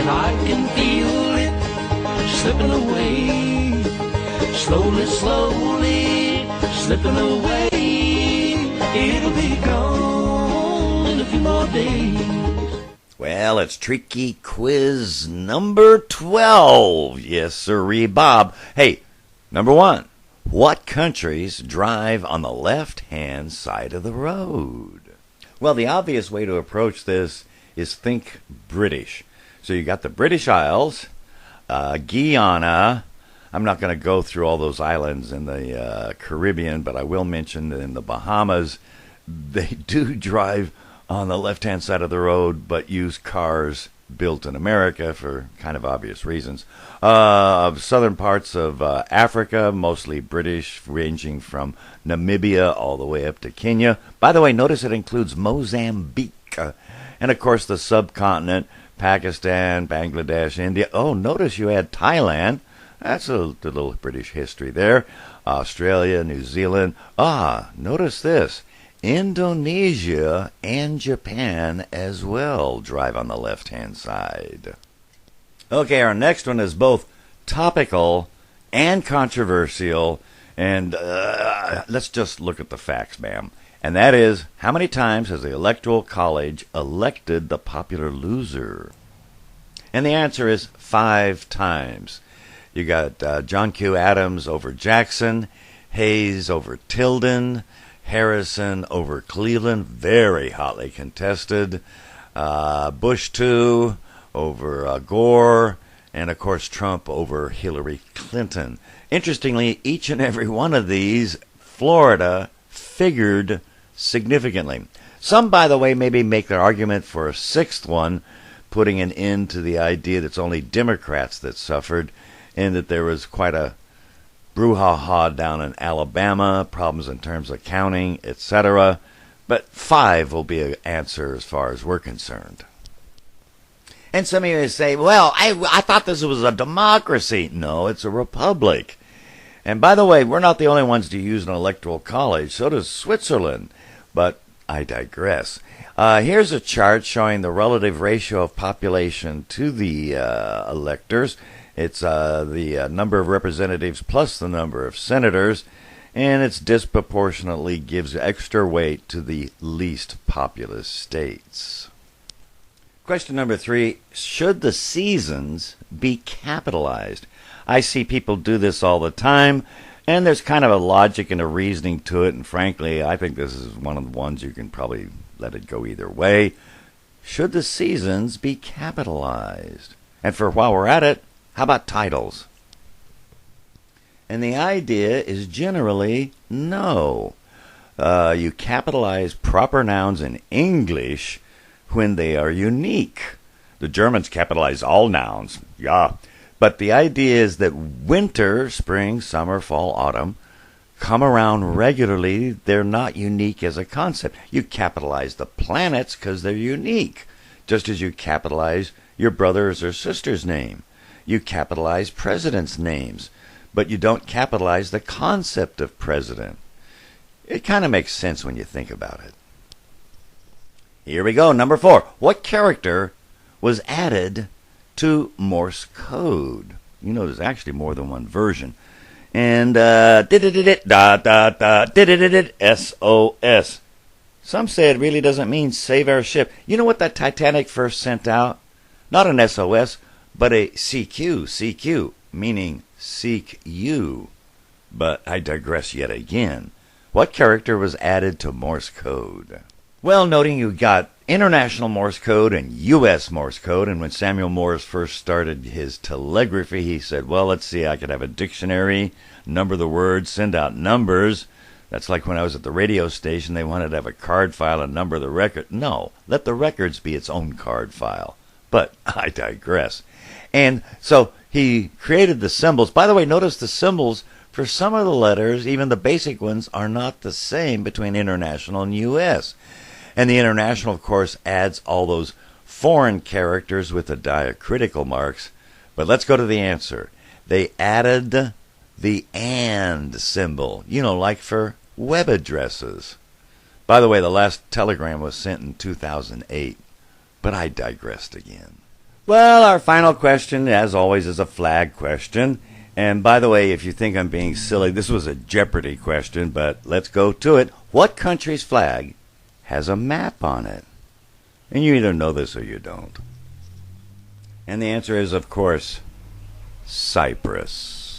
and I can feel it slipping away. Slowly, slowly, slipping away. It'll be gone in a few more days. Well, it's Tricky Quiz number 12. Yes, sirree, Bob. Hey, number 1. What countries drive on the left-hand side of the road? Well, the obvious way to approach this is think British. So you got the British Isles, Guyana. I'm not going to go through all those islands in the Caribbean, but I will mention that in the Bahamas, they do drive on the left-hand side of the road, but use cars built in America for kind of obvious reasons. Southern parts of Africa, mostly British, ranging from Namibia all the way up to Kenya. By the way, notice it includes Mozambique. And, of course, the subcontinent, Pakistan, Bangladesh, India. Oh, notice you had Thailand. That's a little British history there. Australia, New Zealand. Notice this. Indonesia and Japan as well drive on the left-hand side. Okay, our next one is both topical and controversial. And let's just look at the facts, ma'am. And that is, how many times has the Electoral College elected the popular loser? And the answer is 5 times. You got John Q. Adams over Jackson, Hayes over Tilden, Harrison over Cleveland, very hotly contested, Bush 2 over Gore, and of course Trump over Hillary Clinton. Interestingly, each and every one of these, Florida figured significantly. Some, by the way, maybe make their argument for a 6th one, putting an end to the idea that it's only Democrats that suffered, and that there was quite a brouhaha down in Alabama, problems in terms of counting, etc. But 5 will be an answer as far as we're concerned. And some of you say, well, I thought this was a democracy. No, it's a republic. And by the way, we're not the only ones to use an electoral college. So does Switzerland. But I digress. Here's a chart showing the relative ratio of population to the electors. It's the number of representatives plus the number of senators, and it disproportionately gives extra weight to the least populous states. Question number 3, should the seasons be capitalized? I see people do this all the time, and there's kind of a logic and a reasoning to it, and frankly, I think this is one of the ones you can probably let it go either way. Should the seasons be capitalized? And for while we're at it, how about titles? And the idea is generally no. You capitalize proper nouns in English when they are unique. The Germans capitalize all nouns, yeah. But the idea is that winter, spring, summer, fall, autumn come around regularly. They're not unique as a concept. You capitalize the planets because they're unique, just as you capitalize your brother's or sister's name. You capitalize presidents' names, but you don't capitalize the concept of president. It kind of makes sense when you think about it. Here we go, number 4. What character was added to Morse code? You know, there's actually more than one version. And SOS. Some say it really doesn't mean save our ship. You know what that Titanic first sent out? Not an SOS, but a CQ, meaning seek you. But I digress yet again. What character was added to Morse code? Well, noting you got International Morse code and U.S. Morse code, and when Samuel Morse first started his telegraphy, he said, well, let's see, I could have a dictionary, number the words, send out numbers. That's like when I was at the radio station, they wanted to have a card file and number the record. No, let the records be its own card file. But I digress. And so he created the symbols. By the way, notice the symbols for some of the letters, even the basic ones, are not the same between International and U.S. And the International, of course, adds all those foreign characters with the diacritical marks. But let's go to the answer. They added the AND symbol, like for web addresses. By the way, the last telegram was sent in 2008. But I digressed again. Well, our final question, as always, is a flag question. And by the way, if you think I'm being silly, this was a Jeopardy question, but let's go to it. What country's flag has a map on it? And you either know this or you don't. And the answer is, of course, Cyprus.